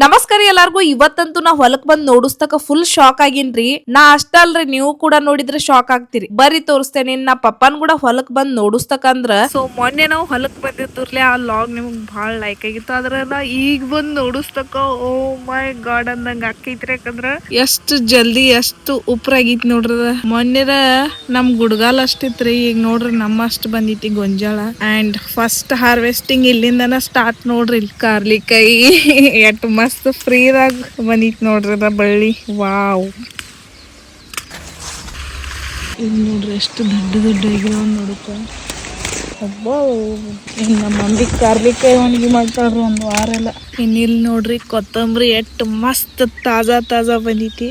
ನಮಸ್ಕಾರ ಎಲ್ಲಾರ್ಗು. ಇವತ್ತಂತೂ ನಾ ಹೊಲಕ್ ಬಂದ್ ನೋಡಿಸ್ತಕ ಫುಲ್ ಶಾಕ್ ಆಗಿನ್ರಿ. ನಾ ಅಷ್ಟ ಅಲ್ರಿ, ನೀವು ಕೂಡ ನೋಡಿದ್ರೆ ಶಾಕ್ ಆಗ್ತೀರಿ. ಬರ್ರಿ ತೋರಿಸ್ತೇನೆ. ನಾ ಪಪ್ಪನ್ ಕೂಡ ಹೊಲಕ್ ಬಂದ್ ನೋಡಿಸ್ತಕಂದ್ರ ಮೊನ್ನೆ ನಾವು ಹೊಲಕ್ ಬಂದಿರ್ಲಿ ಆ ಲಾಗ್ ನಿಮ್ಗ್ ಭಾಳ ಲೈಕ್ ಆಗಿತ್ತು. ಅದ್ರ ಈಗ ಬಂದ್ ನೋಡಿಸ್ತಕ ಓ ಮೈ ಗಾಡ್ ಅಂದಂಗ ಆಕೈತ್ರಿ. ಯಾಕಂದ್ರ ಎಷ್ಟು ಜಲ್ದಿ ಎಷ್ಟು ಉಪ್ರಾಗಿತ್ ನೋಡ್ರದ. ಮೊನ್ನೆರ ನಮ್ ಗುಡ್ಗಾಲ್ ಅಷ್ಟಿತ್ರಿ, ಈಗ ನೋಡ್ರಿ ನಮ್ಮ ಅಷ್ಟ್ ಬಂದಿತಿ ಗೊಂಜಾಳ. ಅಂಡ್ ಫಸ್ಟ್ ಹಾರ್ವೆಸ್ಟಿಂಗ್ ಇಲ್ಲಿಂದನ ಸ್ಟಾರ್ಟ್ ನೋಡ್ರಿ. ಕಾರ್ಲಿಕಾಯಿ ಎಟ್ ಮಸ್ತ್ ಫ್ರೀದಾಗ ಬಂದಿತ್ ನೋಡ್ರಿ ಅದ ಬಳ್ಳಿ. ವಾವ್, ಇಲ್ಲಿ ನೋಡ್ರಿ ಎಷ್ಟು ದೊಡ್ಡ ದೊಡ್ಡ ಆಗಿದಾವ ನೋಡಪ್ಪ. ಅಬ್ಬಾ, ನಮ್ಮ ಮಮ್ಮಿ ಕಾರ್ಲಿಕಾಯಿ ಒಣಗಿ ಮಾಡ್ತಾಳ್ರಿ ಒಂದು ವಾರ ಎಲ್ಲ. ಇನ್ನಿಲ್ಲಿ ನೋಡ್ರಿ ಕೊತ್ತಂಬರಿ ಎಟ್ ಮಸ್ತ್ ತಾಜಾ ತಾಜಾ ಬಂದೈತಿ.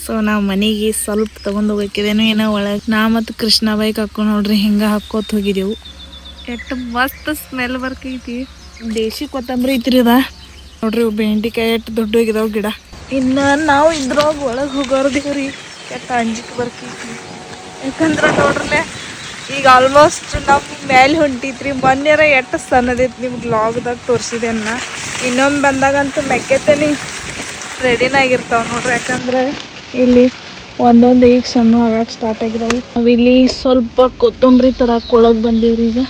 ಸೊ ನಾವು ಮನೆಗೆ ಸ್ವಲ್ಪ ತಗೊಂಡ್ ಹೋಗಕ್ಕಿದೇನು ಏನೋ ಒಳಗೆ. ನಾ ಮತ್ತು ಕೃಷ್ಣ ಬೈಕ್ ಹಾಕೊಂಡು ನೋಡ್ರಿ ಹಿಂಗ ಹಾಕೋತ್ ಹೋಗಿದೆವು. ಎಟ್ ಮಸ್ತ್ ಸ್ಮೆಲ್ ಬರ್ತೈತಿ. ದೇಶಿ ಕೊತ್ತಂಬರಿ ಐತ್ರಿ ಅದ ನೋಡ್ರಿ. ಬೆಂಡಿಕಾಯಿ ಎಟ್ ದೊಡ್ಡ ಹೋಗಿದಾವ ಗಿಡ. ಇನ್ನ ನಾವು ಇದ್ರಾಗ ಒಳಗೆ ಹೋಗೋರ್ದೇವ್ರಿ. ಕೆಟ್ಟ ಅಂಜಿಕೆ ಬರ್ತೈತಿ. ಯಾಕಂದ್ರೆ ನೋಡ್ರಲೆ ಈಗ ಆಲ್ಮೋಸ್ಟ್ ನಮ್ ಮೇಲೆ ಹೊಂಟಿತ್ರಿ. ಮೊನ್ನೆರ ಎಟ್ಟು ಸಣ್ಣದೈತಿ, ನಿಮ್ಗೆ ಲಾಗ್ದಾಗ ತೋರಿಸಿದೆ ಅನ್ನ. ಇನ್ನೊಮ್ಮೆ ಬಂದಾಗಂತೂ ಮೆಕ್ಕೆತನಿ ರೆಡಿನಾಗಿರ್ತಾವ ನೋಡ್ರಿ. ಯಾಕಂದ್ರೆ ಇಲ್ಲಿ ಒಂದೊಂದು ಈಗ ಸಣ್ಣ ಆಗಕ್ಕೆ ಸ್ಟಾರ್ಟ್ ಆಗಿದಾವೆ. ನಾವಿಲ್ಲಿ ಸ್ವಲ್ಪ ಕೊತ್ತಂಬರಿ ತರಕ್ಕೆ ಒಳಗೆ ಬಂದೀವ್ರಿ ಈಗ.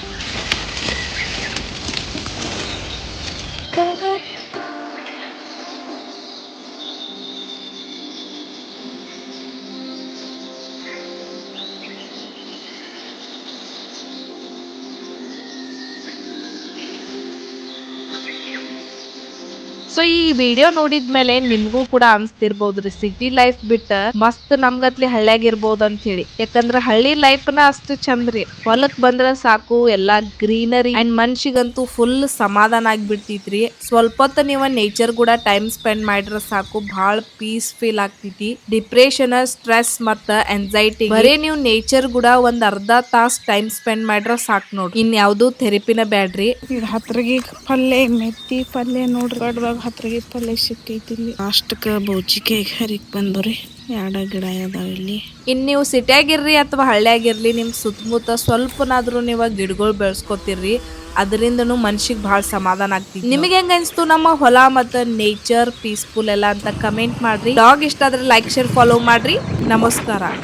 ಸೊ ಈ ವಿಡಿಯೋ ನೋಡಿದ್ಮೇಲೆ ನಿಮ್ಗೂ ಕೂಡ ಅನ್ಸ್ತಿರ್ಬೋದ್ರಿ, ಸಿಟಿ ಲೈಫ್ ಬಿಟ್ಟ ಮಸ್ತ್ ನಮ್ಗತ್ಲಿ ಹಳ್ಳ್ಯಾಗ ಇರ್ಬೋದ್ ಅಂತ ಹೇಳಿ. ಯಾಕಂದ್ರ ಹಳ್ಳಿ ಲೈಫ್ ನ ಅಷ್ಟು ಚಂದ್ರಿ. ಹೊಲಕ್ ಬಂದ್ರ ಸಾಕು, ಎಲ್ಲಾ ಗ್ರೀನರಿ ಅಂಡ್ ಮನ್ಷಿಗಂತೂ ಫುಲ್ ಸಮಾಧಾನ ಆಗ್ಬಿಡ್ತೈತ್ರಿ. ಸ್ವಲ್ಪ ಹೊತ್ತು ನೀವ ನೇಚರ್ ಕೂಡ ಟೈಮ್ ಸ್ಪೆಂಡ್ ಮಾಡಿದ್ರ ಸಾಕು, ಬಹಳ ಪೀಸ್ ಫೀಲ್ ಆಗ್ತೈತಿ. ಡಿಪ್ರೆಷನ್, ಸ್ಟ್ರೆಸ್ ಮತ್ತ ಎಂಜೈಟಿ ಬರೀ ನೀವು ನೇಚರ್ ಕೂಡ ಒಂದ್ ಅರ್ಧ ತಾಸ್ ಟೈಮ್ ಸ್ಪೆಂಡ್ ಮಾಡ್ರ ಸಾಕ್ ನೋಡ್ರಿ. ಇನ್ ಯಾವ್ದು ಥೆರಪಿನ ಬ್ಯಾಡ್ರಿ. ಈಗ ಹತ್ರಗಿ ಪಲ್ಲೆ, ಮೆತ್ತಿ ಪಲ್ಲೆ ನೋಡ್ರಿ. ಗಡ್ದಾಗ ಹತ್ರಗಿ ಪಲ್ಲೆ ಸಿಕ್ಕೈತಿ. ಇಲ್ಲಿ ಅಷ್ಟಕ್ಕ ಬೌಚಿಕಾಯಿ ಹರಿಕ್ ಬಂದವ್ರಿ. ಯಾಡ ಗಿಡ ಅದಾವ ಇಲ್ಲಿ. ಇನ್ ನೀವು ಸಿಟಿಯಾಗಿರ್ರಿ ಅಥವಾ ಹಳ್ಳಿಯಾಗಿರ್ಲಿ, ನಿಮ್ ಸುತ್ತಮುತ್ತ ಸ್ವಲ್ಪನಾದ್ರೂ ನೀವ ಗಿಡಗಳು ಬೆಳೆಸ್ಕೊತಿರ್ರಿ. ಅದರಿಂದನು ಮನ್ಸಿಗೆ ಬಹಳ ಸಮಾಧಾನ ಆಗ್ತಿದೆ. ನಿಮಗೆ ಹೆಂಗ ಅನ್ಸ್ತು ನಮ್ಮ ಹೊಲ ಮತ್ತು ನೇಚರ್ ಪೀಸ್ಫುಲ್ ಎಲ್ಲ ಅಂತ ಕಮೆಂಟ್ ಮಾಡ್ರಿ. ಬ್ಲಾಗ್ ಇಷ್ಟ ಆದ್ರೆ ಲೈಕ್, ಶೇರ್, ಫಾಲೋ ಮಾಡ್ರಿ. ನಮಸ್ಕಾರ.